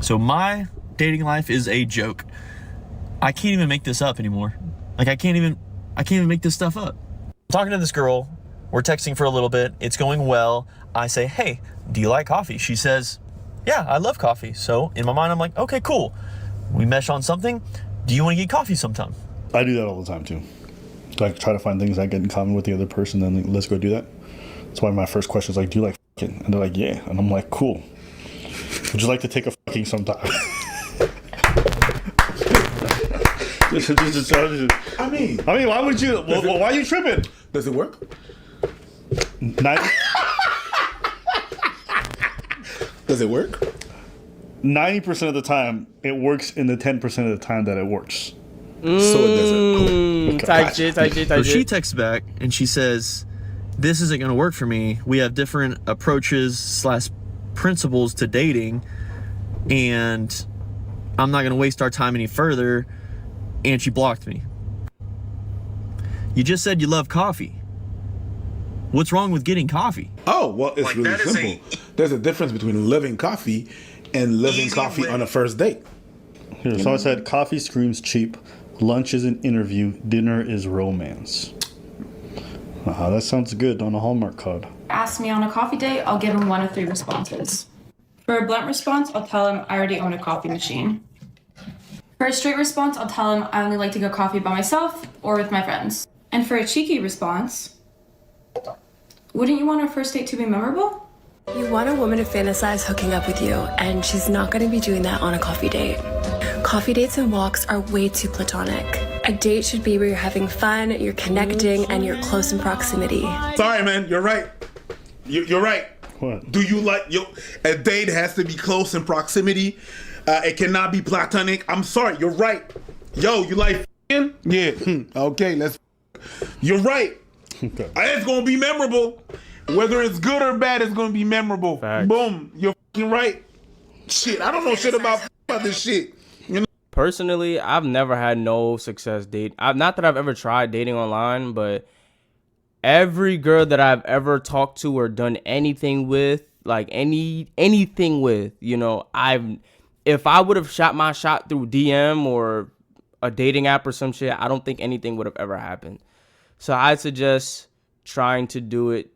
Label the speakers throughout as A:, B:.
A: So my dating life is a joke. I can't even make this up anymore. Like I can't even make this stuff up. I'm talking to this girl, we're texting for a little bit, it's going well. I say, hey, do you like coffee? She says, yeah, I love coffee. So in my mind, I'm like, okay, cool. We mesh on something. Do you want to get coffee sometime?
B: I do that all the time too. Like try to find things I get in common with the other person, then like, let's go do that. That's why my first question is like, do you like fucking? And they're like, yeah. And I'm like, cool. Would you like to take a fucking sometime?
C: I mean,
B: why would you? Why are you tripping?
C: Does it work? Does it work?
B: 90% of the time, it works in the 10% of the time that it works.
C: So it doesn't. Cool.
D: Okay. Type shit.
A: So she texts back and she says, this isn't going to work for me. We have different approaches / principles to dating, and I'm not going to waste our time any further. And she blocked me. You just said you love coffee. What's wrong with getting coffee?
C: Oh, well, it's really simple. There's a difference between loving coffee and loving coffee on a first date.
B: Here, so I said, coffee screams cheap. Lunch is an interview. Dinner is romance. That sounds good on a Hallmark card.
E: Ask me on a coffee date, I'll give him 1 of 3 responses. For a blunt response, I'll tell him I already own a coffee machine. For a straight response, I'll tell him I only like to get coffee by myself or with my friends. And for a cheeky response, wouldn't you want our first date to be memorable?
F: You want a woman to fantasize hooking up with you, and she's not going to be doing that on a coffee date. Coffee dates and walks are way too platonic. A date should be where you're having fun, you're connecting, and you're close in proximity.
C: Sorry, man, you're right. You're right.
B: What?
C: Do you like a date has to be close in proximity? It cannot be platonic. I'm sorry, you're right. Yo, you like f***ing? Yeah. Okay, let's. You're right.
B: Okay.
C: It's gonna be memorable. Whether it's good or bad, it's gonna be memorable.
D: Facts.
C: Boom. You're f***ing right. Shit, I don't know shit about this shit. You know?
D: Personally, I've never had no success date. Not that I've ever tried dating online, but every girl that I've ever talked to or done anything with, like anything with, you know, if I would have shot my shot through DM or a dating app or some shit, I don't think anything would have ever happened. So I'd suggest trying to do it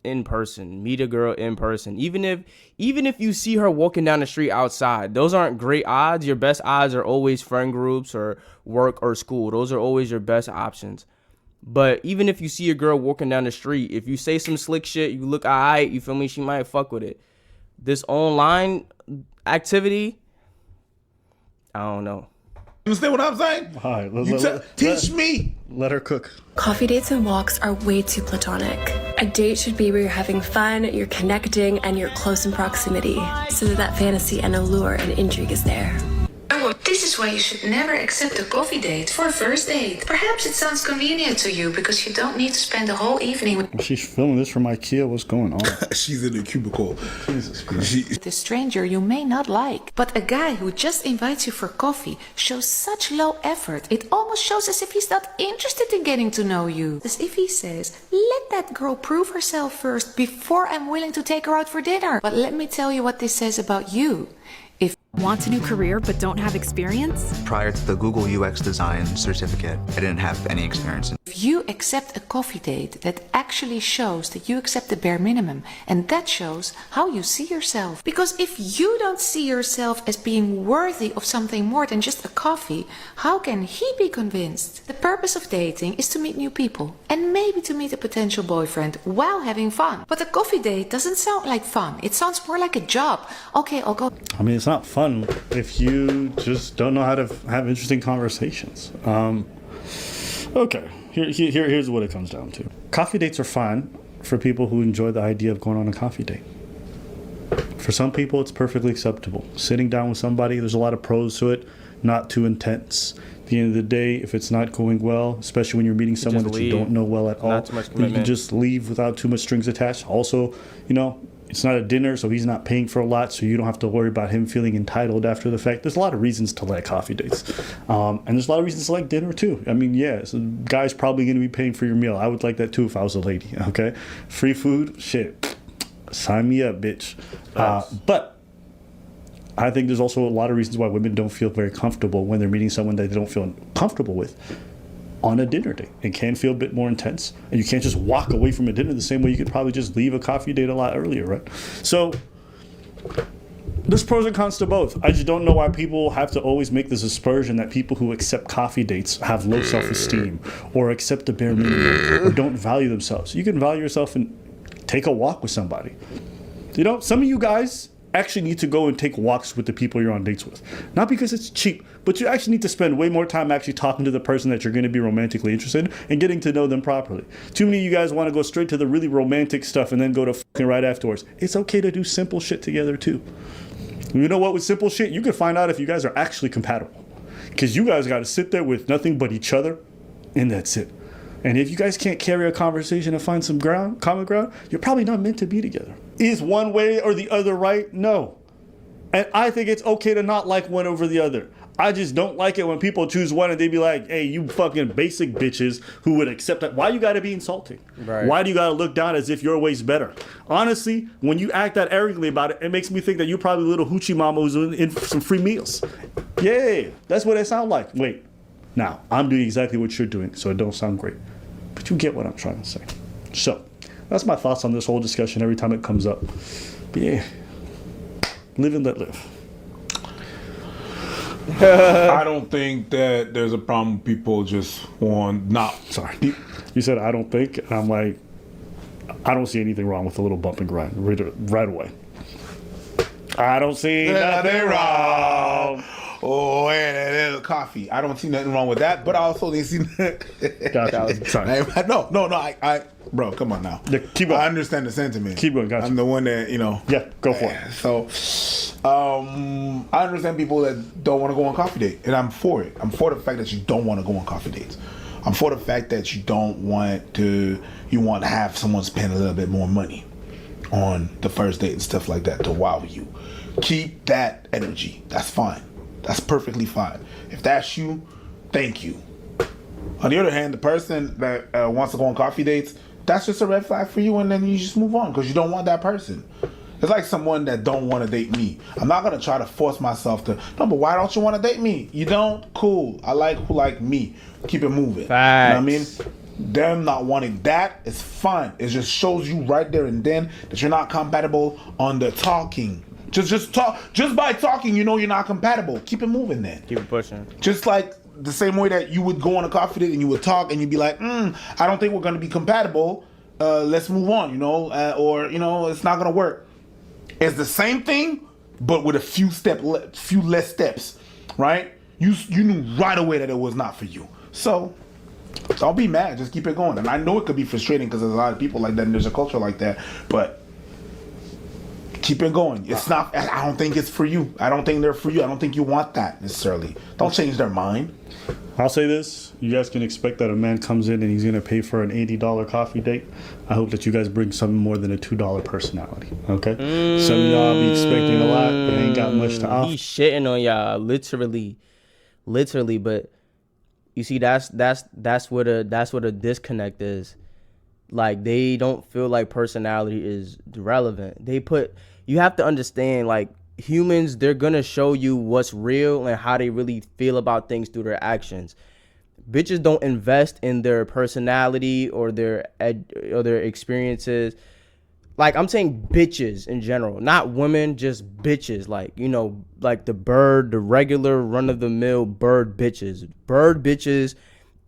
D: in person. Meet a girl in person. Even if you see her walking down the street outside, those aren't great odds. Your best odds are always friend groups or work or school. Those are always your best options. But even if you see a girl walking down the street, if you say some slick shit, you look alright, you feel me, she might fuck with it. This online activity, I don't know.
C: You understand what I'm saying?
B: All right,
C: teach me.
B: Let her cook.
F: Coffee dates and walks are way too platonic. A date should be where you're having fun, you're connecting, and you're close in proximity, so that fantasy and allure and intrigue is there.
G: This is why you should never accept a coffee date for a first date. Perhaps it sounds convenient to you because you don't need to spend the whole evening with
B: She's filming this from IKEA. What's going on?
C: She's in the cubicle.
B: Jesus Christ.
G: a stranger you may not like. But a guy who just invites you for coffee shows such low effort. It almost shows as if he's not interested in getting to know you. As if he says, let that girl prove herself first before I'm willing to take her out for dinner. But let me tell you what this says about you.
H: Want a new career but don't have experience?
I: Prior to the Google UX design certificate, I didn't have any experience.
G: If you accept a coffee date, that actually shows that you accept the bare minimum, and that shows how you see yourself. Because if you don't see yourself as being worthy of something more than just a coffee, how can he be convinced? The purpose of dating is to meet new people, and maybe to meet a potential boyfriend while having fun. But a coffee date doesn't sound like fun. It sounds more like a job. Okay, I'll go.
B: I mean, it's not fun if you just don't know how to have interesting conversations. Okay, here's what it comes down to. Coffee dates are fine for people who enjoy the idea of going on a coffee date. For some people, it's perfectly acceptable. Sitting down with somebody, there's a lot of pros to it, not too intense. At the end of the day, if it's not going well, especially when you're meeting someone that you don't know well at all,
D: Not too much
B: then you can
D: commitment.
B: just leave without too much strings attached. Also, you know, it's not a dinner, so he's not paying for a lot, so you don't have to worry about him feeling entitled after the fact. There's a lot of reasons to like coffee dates. And there's a lot of reasons to like dinner, too. I mean, yeah, so the guy's probably going to be paying for your meal. I would like that, too, if I was a lady, okay? Free food, shit. Sign me up, bitch. But I think there's also a lot of reasons why women don't feel very comfortable when they're meeting someone that they don't feel comfortable with on a dinner date. It can feel a bit more intense, and you can't just walk away from a dinner the same way you could probably just leave a coffee date a lot earlier, right? So there's pros and cons to both. I just don't know why people have to always make this aspersion that people who accept coffee dates have low self-esteem or accept the bare minimum or don't value themselves. You can value yourself and take a walk with somebody. You know, some of you guys actually need to go and take walks with the people you're on dates with. Not because it's cheap, but you actually need to spend way more time actually talking to the person that you're going to be romantically interested in and getting to know them properly. Too many of you guys want to go straight to the really romantic stuff and then go to fucking right afterwards. It's okay to do simple shit together too. You know what, with simple shit, you can find out if you guys are actually compatible. Because you guys got to sit there with nothing but each other, and that's it. And if you guys can't carry a conversation and find some common ground, you're probably not meant to be together. Is one way or the other right? No. And I think it's okay to not like one over the other. I just don't like it when people choose one and they be like, hey, you fucking basic bitches who would accept that. Why you gotta be insulting?
D: Right.
B: Why do you gotta look down as if your way's better? Honestly, when you act that arrogantly about it, it makes me think that you're probably a little hoochie mama who's in some free meals. Yeah, that's what it sounds like. Wait, now, I'm doing exactly what you're doing, so it don't sound great. But you get what I'm trying to say. So, that's my thoughts on this whole discussion every time it comes up. But yeah, live and let live.
C: I don't think that there's a problem with people just want not.
B: Sorry. You said I don't think, and I'm like, I don't see anything wrong with a little bump and grind right away. I don't see nothing wrong.
C: Oh, and there's coffee. I don't see nothing wrong with that, but I also didn't see.
B: Gotcha. Sorry.
C: No. Bro, come on now.
B: Yeah, keep going.
C: I understand the sentiment.
B: Keep going. Gotcha.
C: I'm the one that
B: Yeah, go for it.
C: So, I understand people that don't want to go on coffee date, and I'm for it. I'm for the fact that you don't want to go on coffee dates. I'm for the fact that you want to have someone spend a little bit more money on the first date and stuff like that to wow you. Keep that energy. That's fine. That's perfectly fine. If that's you, thank you. On the other hand, the person that wants to go on coffee dates, that's just a red flag for you, and then you just move on because you don't want that person. It's like someone that don't want to date me. I'm not going to try to force myself to, no, but why don't you want to date me? You don't? Cool. I like who like me. Keep it moving.
D: Facts.
C: You know what I mean? Them not wanting that is fine. It just shows you right there and then that you're not compatible on the talking. Just talk. Just by talking, you know you're not compatible. Keep it moving then.
D: Keep it pushing.
C: Just like the same way that you would go on a coffee date and you would talk and you'd be like, I don't think we're going to be compatible. Let's move on, or, it's not going to work. It's the same thing, but with a few less steps, right? You knew right away that it was not for you. So don't be mad. Just keep it going. And I know it could be frustrating because there's a lot of people like that and there's a culture like that, but keep it going. It's not. I don't think it's for you. I don't think they're for you. I don't think you want that necessarily. Don't change their mind.
B: I'll say this. You guys can expect that a man comes in and he's going to pay for an $80 coffee date. I hope that you guys bring something more than a $2 personality. Okay? Some of y'all be expecting a lot, but ain't got much to offer.
D: He's shitting on y'all, literally. But you see, that's what a disconnect is. Like, they don't feel like personality is relevant. You have to understand, like, humans, they're gonna show you what's real and how they really feel about things through their actions. Bitches don't invest in their personality or their experiences. Like, I'm saying bitches in general, not women, just bitches. Like, like the regular run-of-the-mill bird bitches. Bird bitches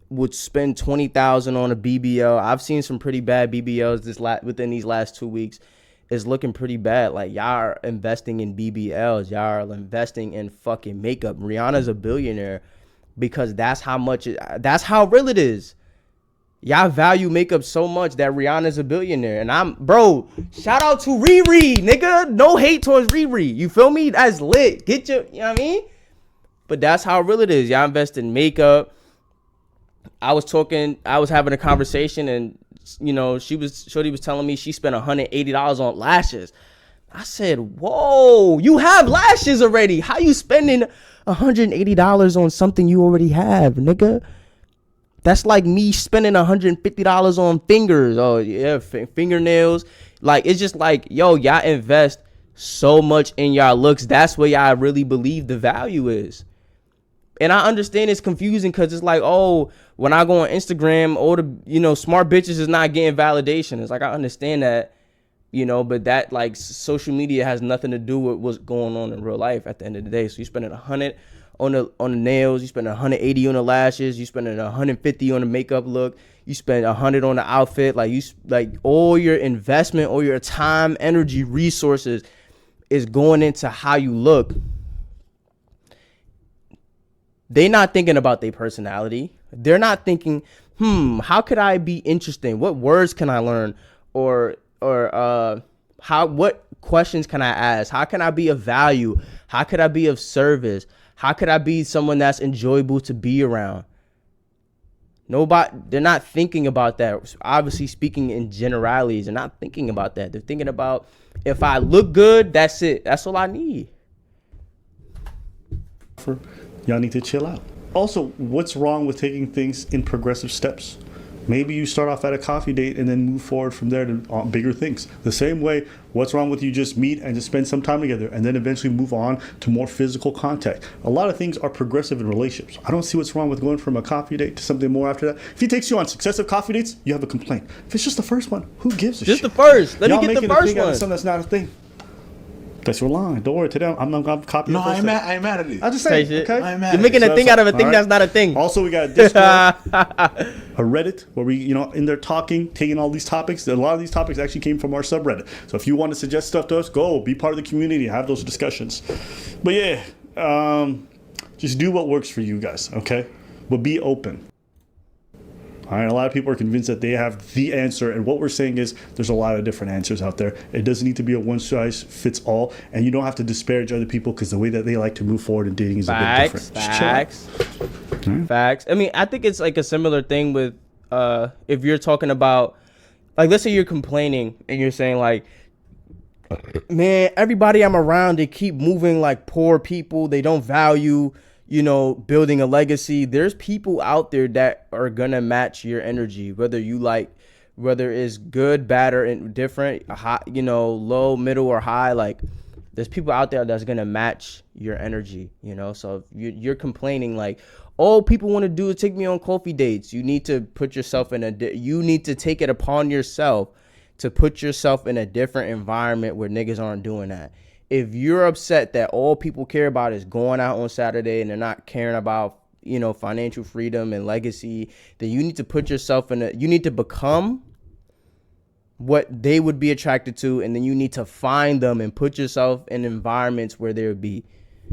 D: would spend $20,000 on a BBL. I've seen some pretty bad BBLs within these last 2 weeks. It's looking pretty bad. Like, y'all are investing in BBLs. Y'all are investing in fucking makeup. Rihanna's a billionaire because that's how real it is. Y'all value makeup so much that Rihanna's a billionaire. And bro, shout out to Riri, nigga. No hate towards Riri. You feel me? That's lit. You know what I mean? But that's how real it is. Y'all invest in makeup. I was having a conversation and Shorty was telling me she spent $180 on lashes. I said, whoa, you have lashes already. How you spending $180 on something you already have, nigga? That's like me spending $150 on fingers. Oh yeah, fingernails. Like, it's just like, yo, y'all invest so much in y'all looks. That's where y'all really believe the value is. And I understand it's confusing because it's like, oh, when I go on Instagram, all the, you know, smart bitches is not getting validation. It's like, I understand that, you know, but that, like, social media has nothing to do with what's going on in real life at the end of the day. So you spending $100 on the nails, you spend $180 on the lashes, you spending $150 on the makeup look, you spend $100 on the outfit. Like all your investment, all your time, energy, resources is going into how you look. They're not thinking about their personality. They're not thinking, how could I be interesting? What words can I learn? Or what questions can I ask? How can I be of value? How could I be of service? How could I be someone that's enjoyable to be around? They're not thinking about that. Obviously, speaking in generalities, they're not thinking about that. They're thinking about, if I look good, that's it. That's all I need.
B: Y'all need to chill out. Also, what's wrong with taking things in progressive steps? Maybe you start off at a coffee date and then move forward from there to bigger things. The same way, what's wrong with you just meet and just spend some time together and then eventually move on to more physical contact? A lot of things are progressive in relationships. I don't see what's wrong with going from a coffee date to something more after that. If he takes you on successive coffee dates, you have a complaint. If it's just the first one, who gives a shit?
D: Just the first. Let
B: Y'all
D: me get the
B: making a
D: first
B: thing out of
D: one.
B: something that's not a thing. That's your line. Don't worry. Today I'm not copying.
C: No, I ain't mad at it.
B: I just say,
D: Say shit.
B: okay?
C: I ain't mad
D: You're
C: at
D: making
C: it.
D: a thing out of a thing
B: All
D: that's not a thing.
B: Also, we got a Discord, a Reddit, where we, in there talking, taking all these topics. A lot of these topics actually came from our subreddit. So if you want to suggest stuff to us, go be part of the community, have those discussions. But yeah, just do what works for you guys, okay? But be open. All right, a lot of people are convinced that they have the answer, and what we're saying is there's a lot of different answers out there. It doesn't need to be a one size fits all, and you don't have to disparage other people because the way that they like to move forward in dating is a bit different. Just chill out.
D: Facts. I mean, I think it's like a similar thing with if you're talking about, like, let's say you're complaining and you're saying like, man, everybody I'm around, they keep moving like poor people. They don't value, building a legacy. There's people out there that are gonna match your energy, whether it's good, bad, or indifferent, high, low, middle, or high. Like, there's people out there that's gonna match your energy, So if you're complaining like, all people want to do is take me on coffee dates, you need to put yourself you need to take it upon yourself to put yourself in a different environment where niggas aren't doing that. If you're upset that all people care about is going out on Saturday and they're not caring about, financial freedom and legacy, then you need to put yourself you need to become what they would be attracted to, and then you need to find them and put yourself in environments where they would be.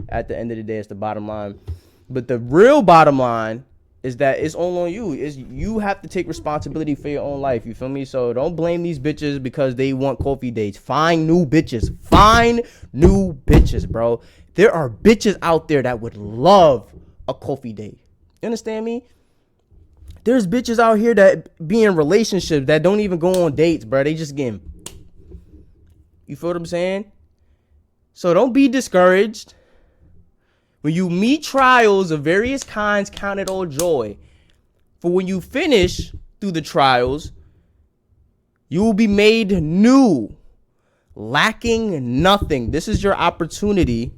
D: At the end of the day, it's the bottom line. But the real bottom line is that it's all on you. You have to take responsibility for your own life. You feel me? So don't blame these bitches because they want coffee dates. Find new bitches. Find new bitches, bro. There are bitches out there that would love a coffee date. You understand me? There's bitches out here that be in relationships that don't even go on dates, bro. They just getting. You feel what I'm saying? So don't be discouraged. When you meet trials of various kinds, count it all joy. For when you finish through the trials, you will be made new, lacking nothing. This is your opportunity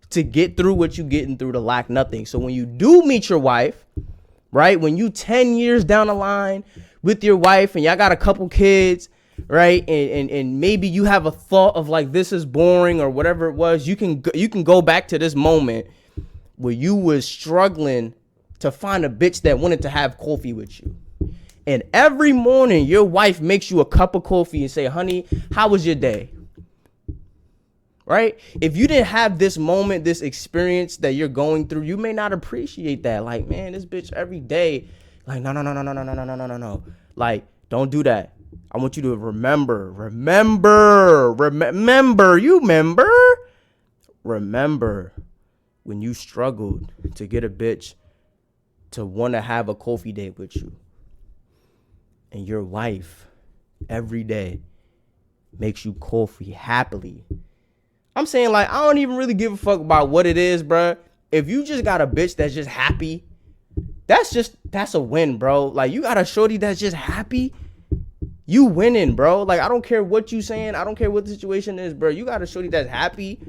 D: to get through what you're getting through to lack nothing. So when you do meet your wife, right, when you 10 years down the line with your wife and y'all got a couple kids, right, and maybe you have a thought of like, this is boring or whatever it was, you can go back to this moment where you was struggling to find a bitch that wanted to have coffee with you, and every morning your wife makes you a cup of coffee and say, honey, how was your day? Right? If you didn't have this moment, this experience that you're going through, you may not appreciate that. Like, man, this bitch every day, like, no, like, don't do that. I want you to remember, when you struggled to get a bitch to want to have a coffee date with you, and your wife every day makes you coffee happily. I'm saying, like, I don't even really give a fuck about what it is, bro. If you just got a bitch that's just happy, that's a win, bro. Like, you got a shorty that's just happy, You winning, bro. Like, I don't care what you saying. I don't care what the situation is, bro. You got a shorty that's happy.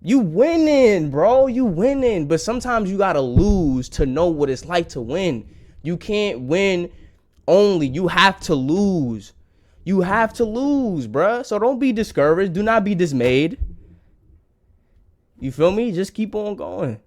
D: You winning, bro. You winning. But sometimes you got to lose to know what it's like to win. You can't win only. You have to lose. You have to lose, bro. So don't be discouraged. Do not be dismayed. You feel me? Just keep on going.